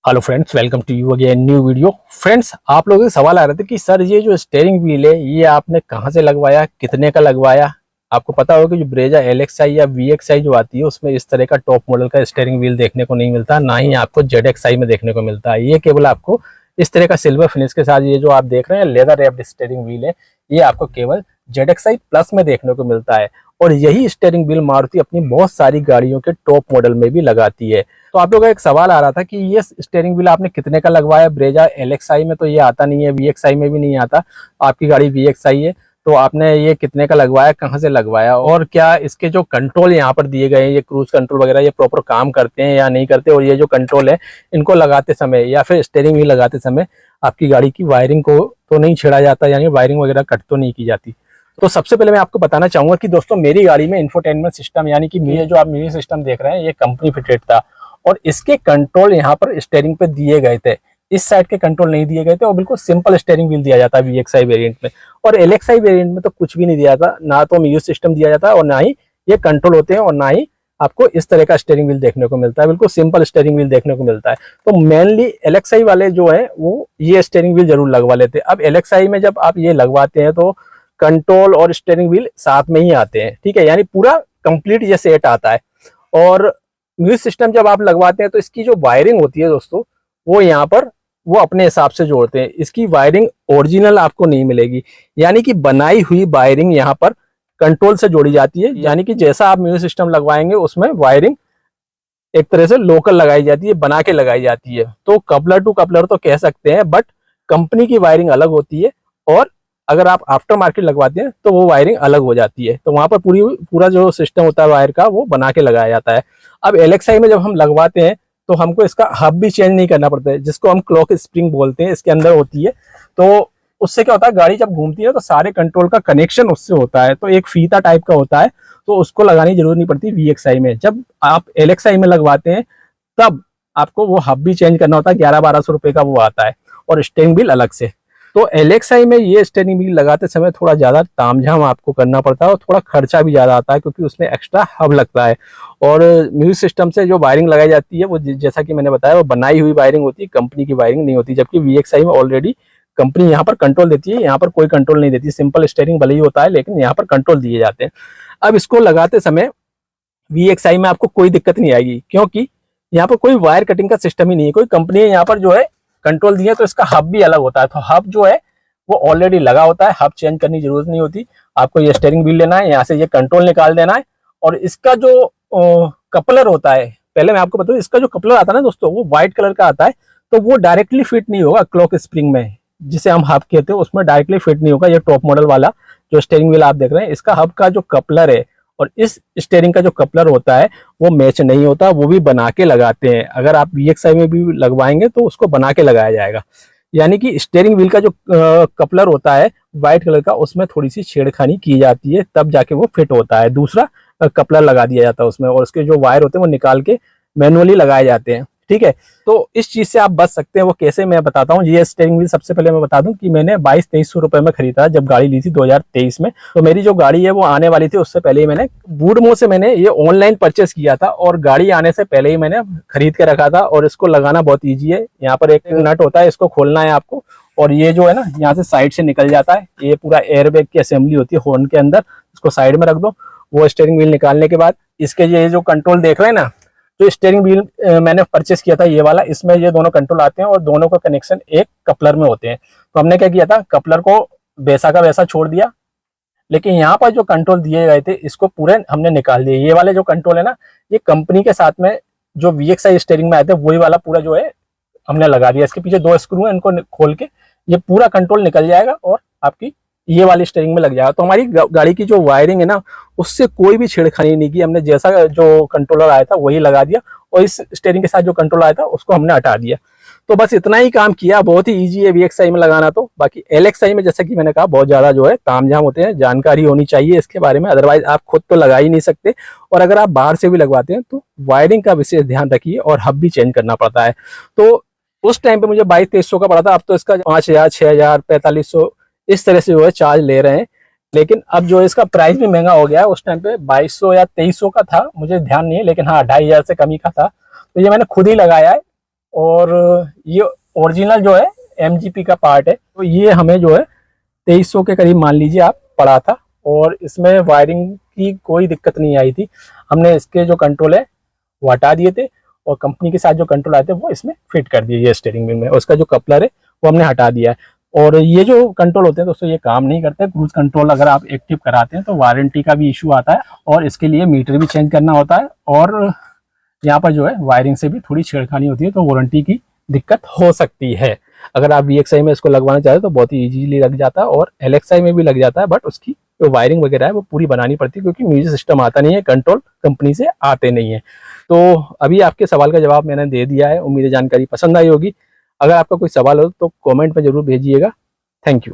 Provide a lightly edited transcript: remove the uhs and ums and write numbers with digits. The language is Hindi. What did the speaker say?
Hello friends, welcome to you again new video. Friends, आप लोगों के सवाल आ रहे थे कि सर ये जो स्टीयरिंग व्हील है ये आपने कहाँ से लगवाया, कितने का लगवाया। आपको पता होगा कि जो ब्रेजा LXi या VXi जो आती है उसमें इस तरह का टॉप मॉडल का स्टीयरिंग व्हील देखने को नहीं मिलता, ना ही आपको ZXi में देखने को मिलता है। ये केवल आपको इस तरह का सिल्वर फिनिश के साथ ये जो आप देख रहे हैं लेदर रैप्ड स्टीयरिंग व्हील है, ये आपको केवल ZXi प्लस में देखने को मिलता है। और यही स्टीयरिंग व्हील मारुति अपनी बहुत सारी गाड़ियों के टॉप मॉडल में भी लगाती है। तो आप लोगों का एक सवाल आ रहा था कि ये स्टीयरिंग व्हील आपने कितने का लगवाया। ब्रेजा LXi में तो ये आता नहीं है, VXi में भी नहीं आता। आपकी गाड़ी VXi है तो आपने ये कितने का लगवाया, कहाँ से लगवाया, और क्या इसके जो कंट्रोल यहाँ पर दिए गए हैं, ये क्रूज कंट्रोल वगैरह, ये प्रॉपर काम करते हैं या नहीं करते। और ये जो कंट्रोल है इनको लगाते समय या फिर स्टीयरिंग व्हील लगाते समय आपकी गाड़ी की वायरिंग को तो नहीं छेड़ा जाता, यानी वायरिंग वगैरह कट तो नहीं की जाती। तो सबसे पहले मैं आपको बताना चाहूंगा कि दोस्तों मेरी गाड़ी में इंफोटेनमेंट सिस्टम यानी कि ये जो आप म्यूजिक सिस्टम देख रहे हैं ये कंपनी फिटेड था और इसके कंट्रोल यहाँ पर स्टीयरिंग पे दिए गए थे। इस साइड के कंट्रोल नहीं दिए गए थे और बिल्कुल सिंपल स्टीयरिंग व्हील दिया जाता है VXi वेरिएंट में। और LXi वेरिएंट में तो कुछ भी नहीं दिया जाता, ना तो म्यूजिक सिस्टम दिया जाता है और ना ही ये कंट्रोल होते हैं और ना ही आपको इस तरह का स्टीयरिंग व्हील देखने को मिलता है। बिल्कुल सिंपल स्टीयरिंग व्हील देखने को मिलता है। तो मेनली LXi वाले जो है वो ये स्टीयरिंग व्हील जरूर लगवा लेते हैं। अब LXi में जब आप ये लगवाते हैं तो कंट्रोल और स्टीयरिंग व्हील साथ में ही आते हैं, ठीक है, यानी पूरा कंप्लीट ये सेट आता है। और म्यूजिक सिस्टम जब आप लगवाते हैं तो इसकी जो वायरिंग होती है दोस्तों वो यहाँ पर वो अपने हिसाब से जोड़ते हैं। इसकी वायरिंग ओरिजिनल आपको नहीं मिलेगी, यानी कि बनाई हुई वायरिंग यहाँ पर कंट्रोल से जोड़ी जाती है। यानी कि जैसा आप म्यूजिक सिस्टम लगवाएंगे उसमें वायरिंग एक तरह से लोकल लगाई जाती है, बना के लगाई जाती है। तो कपलर टू कपलर तो कह सकते हैं, बट कंपनी की वायरिंग अलग होती है और अगर आप आफ्टर मार्केट लगवाते हैं तो वो वायरिंग अलग हो जाती है। तो वहां पर पूरा जो सिस्टम होता है वायर का वो बना के लगाया जाता है। अब LXi में जब हम लगवाते हैं तो हमको इसका हब भी चेंज नहीं करना पड़ता है, जिसको हम क्लॉक स्प्रिंग बोलते हैं, इसके अंदर होती है। तो उससे क्या होता है, गाड़ी जब घूमती है तो सारे कंट्रोल का कनेक्शन उससे होता है, तो एक फीता टाइप का होता है, तो उसको लगाने की जरूरत नहीं पड़ती VXi में। जब आप LXi में लगवाते हैं तब आपको वो हब भी चेंज करना होता है, 1100-1200 रुपए का वो आता है और स्टीयरिंग व्हील अलग से। तो LXi में ये स्टीयरिंग व्हील लगाते समय थोड़ा ज्यादा तामझाम आपको करना पड़ता है और थोड़ा खर्चा भी ज्यादा आता है, क्योंकि उसमें एक्स्ट्रा हब लगता है। और म्यूजिक सिस्टम से जो वायरिंग लगाई जाती है वो जैसा कि मैंने बताया वो बनाई हुई वायरिंग होती है, कंपनी की वायरिंग नहीं होती। जबकि VXi में ऑलरेडी कंपनी यहाँ पर कंट्रोल देती है, यहाँ पर कोई कंट्रोल नहीं देती। सिंपल स्टीयरिंग भले ही होता है लेकिन यहाँ पर कंट्रोल दिए जाते हैं। अब इसको लगाते समय VXi में आपको कोई दिक्कत नहीं आएगी, क्योंकि यहाँ पर कोई वायर कटिंग का सिस्टम ही नहीं है। कोई कंपनी है यहाँ पर जो है कंट्रोल दिए, तो इसका हब भी अलग होता है। तो हब जो है वो ऑलरेडी लगा होता है, हब चेंज करने की जरूरत नहीं होती। आपको ये स्टीयरिंग व्हील लेना है, यहाँ से ये कंट्रोल निकाल देना है और इसका जो कपलर होता है, पहले मैं आपको बताऊं, इसका जो कपलर आता है ना दोस्तों वो व्हाइट कलर का आता है। तो वो डायरेक्टली फिट नहीं होगा क्लॉक स्प्रिंग में, जिसे हम हब कहते हैं, उसमें डायरेक्टली फिट नहीं होगा। ये टॉप मॉडल वाला जो स्टीयरिंग व्हील आप देख रहे हैं, इसका हब का जो कपलर है और इस स्टीयरिंग का जो कपलर होता है वो मैच नहीं होता, वो भी बना के लगाते हैं। अगर आप VXi में भी लगवाएंगे तो उसको बना के लगाया जाएगा। यानी कि स्टीयरिंग व्हील का जो कपलर होता है व्हाइट कलर का, उसमें थोड़ी सी छेड़खानी की जाती है, तब जाके वो फिट होता है। दूसरा कपलर लगा दिया जाता है उसमें और उसके जो वायर होते हैं वो निकाल के मैनुअली लगाए जाते हैं, ठीक है। तो इस चीज से आप बच सकते हैं। वो कैसे, मैं बताता हूँ। ये स्टीयरिंग व्हील सबसे पहले मैं बता दूं कि मैंने 2200-2300 रुपए में खरीदा जब गाड़ी ली थी 2023 में। तो मेरी जो गाड़ी है वो आने वाली थी, उससे पहले ही मैंने वुडमो से मैंने ये ऑनलाइन परचेस किया था और गाड़ी आने से पहले ही मैंने खरीद के रखा था। और इसको लगाना बहुत ईजी है। यहाँ पर एक नट होता है, इसको खोलना है आपको और ये जो है ना यहाँ से साइड से निकल जाता है। ये पूरा एयरबैग की असेंबली होती है हॉर्न के अंदर, इसको साइड में रख दो। वो स्टीयरिंग व्हील निकालने के बाद इसके ये जो कंट्रोल देख रहे हैं ना, जो स्टीयरिंग व्हील मैंने परचेस किया था ये वाला, इसमें ये दोनों कंट्रोल आते हैं और दोनों का कनेक्शन एक कपलर में होते हैं। तो हमने क्या किया था, कपलर को वैसा का वैसा छोड़ दिया, लेकिन यहाँ पर जो कंट्रोल दिए गए थे इसको पूरे हमने निकाल दिए। ये वाले जो कंट्रोल है ना, ये कंपनी के साथ में जो VXi स्टीयरिंग में आते हैं वही वाला पूरा जो है हमने लगा दिया। इसके पीछे 2 स्क्रू है, इनको खोल के ये पूरा कंट्रोल निकल जाएगा और आपकी ये वाली स्टीयरिंग में लग जाएगा। तो हमारी गाड़ी की जो वायरिंग है ना उससे कोई भी छेड़खानी नहीं की हमने। जैसा जो कंट्रोलर आया था वही लगा दिया और इस स्टीयरिंग के साथ जो कंट्रोल आया था उसको हमने हटा दिया। तो बस इतना ही काम किया। बहुत ही इजी है VXi में लगाना। तो बाकी LXi में जैसा कि मैंने कहा बहुत ज्यादा जो है तामझाम होते हैं, जानकारी होनी चाहिए इसके बारे में, अदरवाइज आप खुद तो लगा ही नहीं सकते। और अगर आप बाहर से भी लगवाते हैं तो वायरिंग का विशेष ध्यान रखिए और हब भी चेंज करना पड़ता है। तो उस टाइम पे मुझे 2200-2300 का पड़ा था। अब तो इसका 5000, 6000, 4500 इस तरह से जो है चार्ज ले रहे हैं। लेकिन अब जो है इसका प्राइस भी महंगा हो गया है। उस टाइम पे 2200 या 2300 का था, मुझे ध्यान नहीं है, लेकिन हाँ 2500 से कमी का था। तो ये मैंने खुद ही लगाया है और ये ओरिजिनल जो है MGP का पार्ट है। तो ये हमें जो है 2300 के करीब मान लीजिए आप पड़ा था, और इसमें वायरिंग की कोई दिक्कत नहीं आई थी। हमने इसके जो कंट्रोल है वो हटा दिए थे, और कंपनी के साथ जो कंट्रोल आते हैं वो इसमें फिट कर दिए। ये स्टीयरिंग व्हील में उसका जो कपलर है वो हमने हटा दिया है। और ये जो कंट्रोल होते हैं दोस्तों ये काम नहीं करते। क्रूज कंट्रोल अगर आप एक्टिव कराते हैं तो वारंटी का भी इशू आता है, और इसके लिए मीटर भी चेंज करना होता है, और यहाँ पर जो है वायरिंग से भी थोड़ी छेड़खानी होती है, तो वारंटी की दिक्कत हो सकती है। अगर आप VXI में इसको लगवाना चाहते हो तो बहुत ही इजीली लग जाता है, और LXI में भी लग जाता है, बट उसकी जो वायरिंग वगैरह है वो पूरी बनानी पड़ती है, क्योंकि म्यूजिक सिस्टम आता नहीं है, कंट्रोल कंपनी से आते नहीं है। तो अभी आपके सवाल का जवाब मैंने दे दिया है। उम्मीद है जानकारी पसंद आई होगी। अगर आपका कोई सवाल हो तो कमेंट में जरूर भेजिएगा। Thank you.